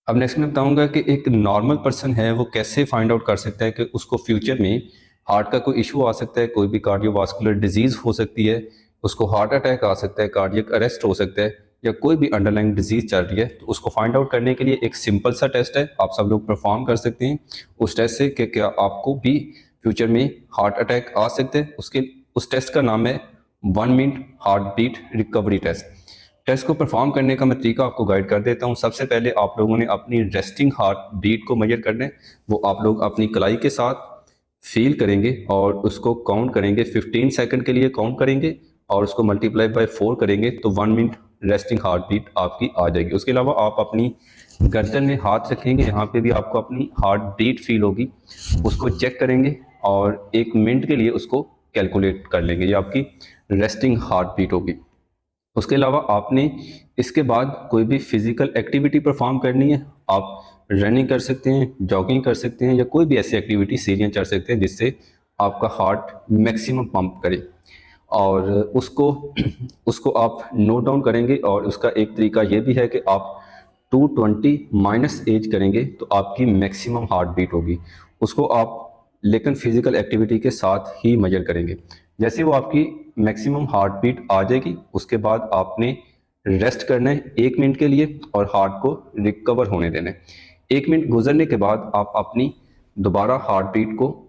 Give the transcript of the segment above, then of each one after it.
अब नेक्स्ट मैं बताऊंगा कि एक नॉर्मल पर्सन है वो कैसे फाइंड आउट कर सकता है कि उसको फ्यूचर में हार्ट का कोई इशू आ सकता है, कोई भी कार्डियोवास्कुलर डिजीज हो सकती है, उसको हार्ट अटैक आ सकता है, कार्डियक अरेस्ट हो सकता है, या कोई भी अंडरलाइंग डिजीज चल रही है। तो उसको फाइंड आउट करने के लिए एक सिंपल सा टेस्ट है, आप सब लोग परफॉर्म कर सकते हैं उस टेस्ट से कि क्या आपको भी फ्यूचर में हार्ट अटैक आ सकते हैं। उस टेस्ट का नाम है 1 minute heart beat recovery test. Test को परफॉर्म करने का मैं तरीका आपको गाइड कर देता हूँ। सबसे पहले आप लोगों ने अपनी रेस्टिंग हार्ट बीट को मेजर करना है। वो आप लोग अपनी कलाई के साथ फील करेंगे और उसको काउंट करेंगे, 15 सेकंड के लिए काउंट करेंगे और उसको मल्टीप्लाई बाय 4 करेंगे तो 1 मिनट रेस्टिंग हार्ट बीट आपकी आ जाएगी। उसके अलावा आप अपनी गर्दन में हाथ रखेंगे, यहाँ पे भी आपको अपनी हार्ट बीट फील होगी, उसको चेक करेंगे और 1 मिनट के लिए उसको कैलकुलेट कर लेंगे। ये आपकी रेस्टिंग हार्ट बीट होगी। उसके अलावा आपने इसके बाद कोई भी फिजिकल एक्टिविटी परफॉर्म करनी है। आप रनिंग कर सकते हैं, जॉगिंग कर सकते हैं, या कोई भी ऐसी एक्टिविटी सीढ़ियाँ चढ़ सकते हैं जिससे आपका हार्ट मैक्सिमम पंप करे। और उसको उसको आप नोट डाउन करेंगे और उसका एक तरीका ये भी है कि आप 220 माइनस एज करेंगे तो आपकी मैक्सिमम हार्ट बीट होगी। उसको आप लेकिन फिजिकल एक्टिविटी के साथ ही मेजर करेंगे। जैसे वो आपकी मैक्सिमम हार्ट बीट आ जाएगी उसके बाद आपने रेस्ट करना है 1 मिनट के लिए और हार्ट को रिकवर होने देना है। 1 मिनट गुजरने के बाद आप अपनी दोबारा हार्ट बीट को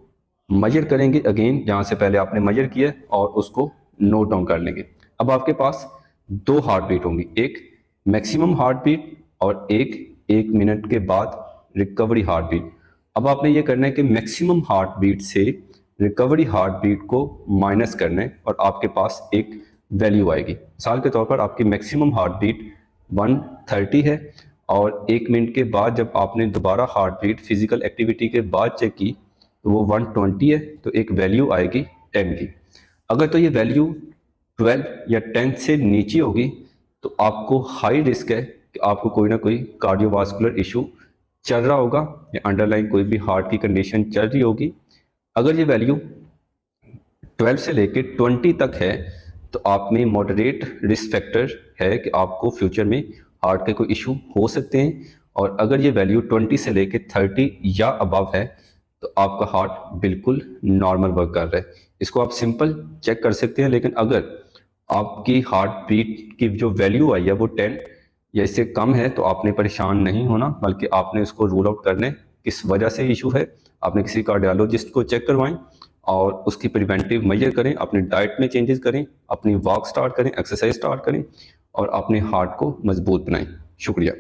मेजर करेंगे अगेन, जहाँ से पहले आपने मेजर किया और उसको नोट डाउन कर लेंगे। अब आपके पास दो हार्ट बीट होंगी, एक मैक्सिमम हार्ट बीट और एक 1 मिनट के बाद रिकवरी हार्ट बीट। अब आपने ये करना है कि मैक्सिमम हार्ट बीट से रिकवरी हार्ट बीट को माइनस करना है और आपके पास एक वैल्यू आएगी। मिसाल के तौर पर आपकी मैक्सिमम हार्ट बीट 130 है और 1 मिनट के बाद जब आपने दोबारा हार्ट बीट फिजिकल एक्टिविटी के बाद चेक की तो वो 120 है, तो एक वैल्यू आएगी 10 की। अगर तो ये वैल्यू 12 या 10 से नीचे होगी तो आपको हाई रिस्क है कि आपको कोई ना कोई कार्डियोवास्कुलर इशू चल रहा होगा या अंडरलाइन कोई भी हार्ट की कंडीशन चल रही होगी। अगर ये वैल्यू 12 से लेके 20 तक है तो आप में मॉडरेट रिस्क फैक्टर है कि आपको फ्यूचर में हार्ट के कोई इशू हो सकते हैं। और अगर ये वैल्यू 20 से लेके 30 या अबव है तो आपका हार्ट बिल्कुल नॉर्मल वर्क कर रहा है। इसको आप सिंपल चेक कर सकते हैं। लेकिन अगर आपकी हार्ट बीट की जो वैल्यू आई है वो 10 या इससे कम है तो आपने परेशान नहीं होना, बल्कि आपने उसको रूल आउट करना है किस वजह से इशू है। आपने किसी कार्डियोलॉजिस्ट को चेक करवाएं और उसकी प्रिवेंटिव मेजर करें, अपनी डाइट में चेंजेस करें, अपनी वॉक स्टार्ट करें, एक्सरसाइज स्टार्ट करें और अपने हार्ट को मजबूत बनाएं। शुक्रिया।